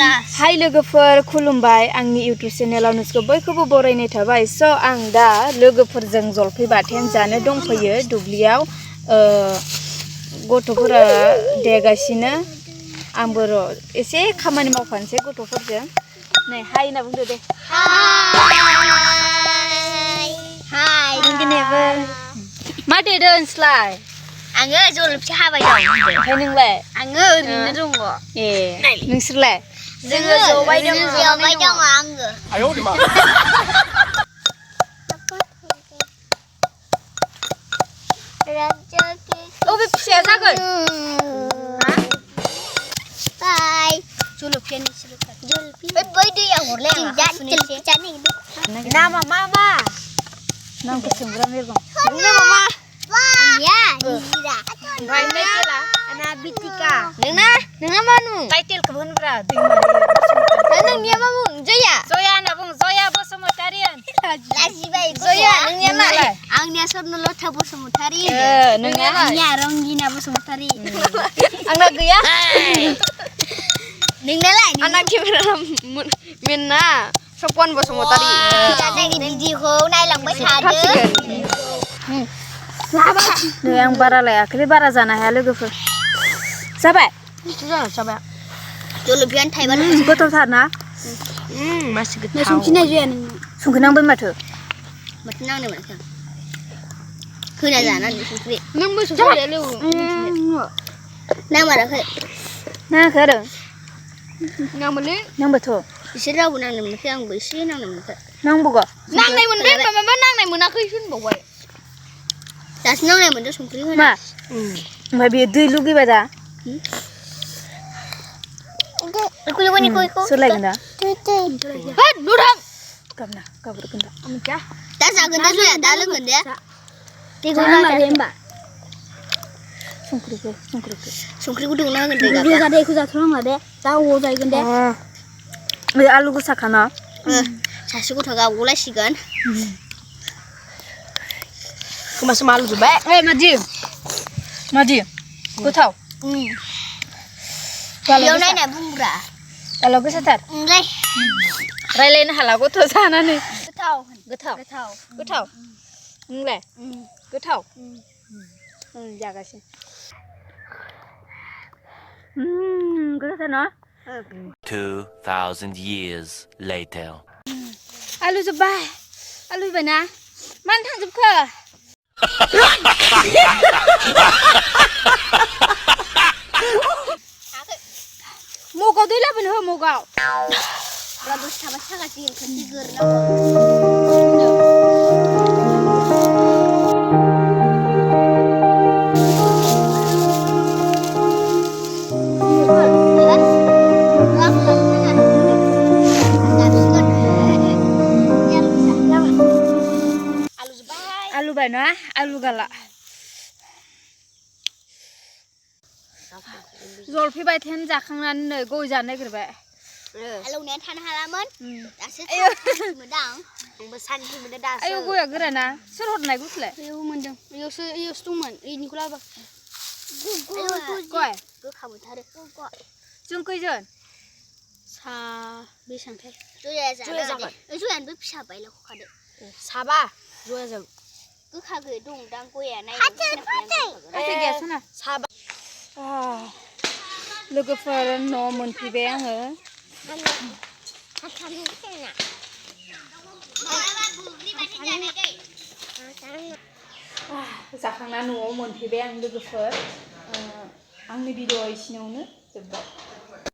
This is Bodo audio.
हाय लोगोफोर खुलुमबाय आंनि इउट्यूब चेनेलाव नोंसोरखौ बयखौबो बरायनाय थाबाय स' आं दा लोगोफोरजों जलफि बाथोन जानो दंफैयो दुब्लियाव गथ'फोरा देगासिनो आंबो र' एसे खामानि मावफानोसै गथ'फोरजों नै हाय होनना बुंदो दे हाय नोंगिनेबो मा देदों नोंस्लाय आङो जलफि हाबाय दं ओमफ्राय नोंलाय आङो ओरैनो दङ ए नोंसोरलाय जोङो जबाय दङ आङो आयौ मा अबे फिसाया जागोन बाय जलफिया नोंसोर जलफि बै दैयाव हरलाय आं नामा मा नामखौ सोंग्रा मेरगं नामा मा या निरा ओमफ्राय मेकेला आना बितिका नोंना मा नु टाइटेलखौ होनब्रा नोंनिया मा बुं जया जया होनना बुं जया बसुमतारी लाजिबाय जया नोंनिया मा आंनिया स्वर्णलता बसुमतारी नोंनिया रंगिना बसुमतारी आंना गैया नोंनालाय आंना केमेरा मेनना सपन बसुमतारी जोंनि भिडिअखौ नायलांबाय थादो नै आं बारा लायाखैलै बारा जानो हाया लोगोफोर जाबाय जलफियानो थाइबा गोथावथार ना मासि गोथाव संखिनाय जाया नों संख्रि नांबाय माथो नांनो माथो होना जानानै संख्रि नोंबो संख्रि लोगो नांमाराखै नाङाखै आरो नांबायलै नांबायथ' एसे रावबो नांनो मोनाखै आंबो एसे नांनो मोनाखै नांबावगौ नांनाय मोनदों माबा नांनाय मोनाखै होनबावबाय दासो नांनाय मोनदों संख्रि होना मा ओमफ्राय बेयो दै लुगैबाय दा सोलायगोन दा गाबोरगोन दा दा जागोन दा जया दा लोंगोन दे दैखौ नांलादे होमबा संख्रि गुदुं नांगोन दे गाबा दैखौ जाथ'नांला दे दा अ जायगोन दे बे आलु गोसाखाना सासे गथ'आ गावगलायसिगोन खोमासो मालु जोब्बाय ओइ मादि गोथाव बेयाव नायना बुंब्रा गालाव गोसाथार रायलायनो हाला गथ' जानानै गोथाव नोंलाय गोथाव जागासिनो गोथावथार ना 2,000 years later. आलु जोब्बाय आलु जोब्बायना मानो थांजोबखो मगाव दै लाबोनो हो मगाव दसे थाबा सागासिगोन खोनसे गोरनांगौ आलु बाय ना आलु गाला जलफि बायथेन जाखांनानै नै गय जानो नागिरबाय आलौनाया थानो हालामोन दासो मोनदां आंबो सानसे मोनदों दासो आयौ गया गोराना सोर हरनाय गुसलाय आयौ मोनदों इयावसो दंमोन इनिखौ लाबो गय गोखा मोनथारो जों खैजोन सा बेसांथाय जया जागोन जयानोबो फिसा बायला खखादो साबा जयाजों गोखा गै दंदां गया नाय गैयासोना साबा लोगोफोर न' मोनफैबाय आङो जाखांना न'आव मोनफैबाय आं लोगोफोर आंनि भिडिअ' इसिनावनो जोब्बाय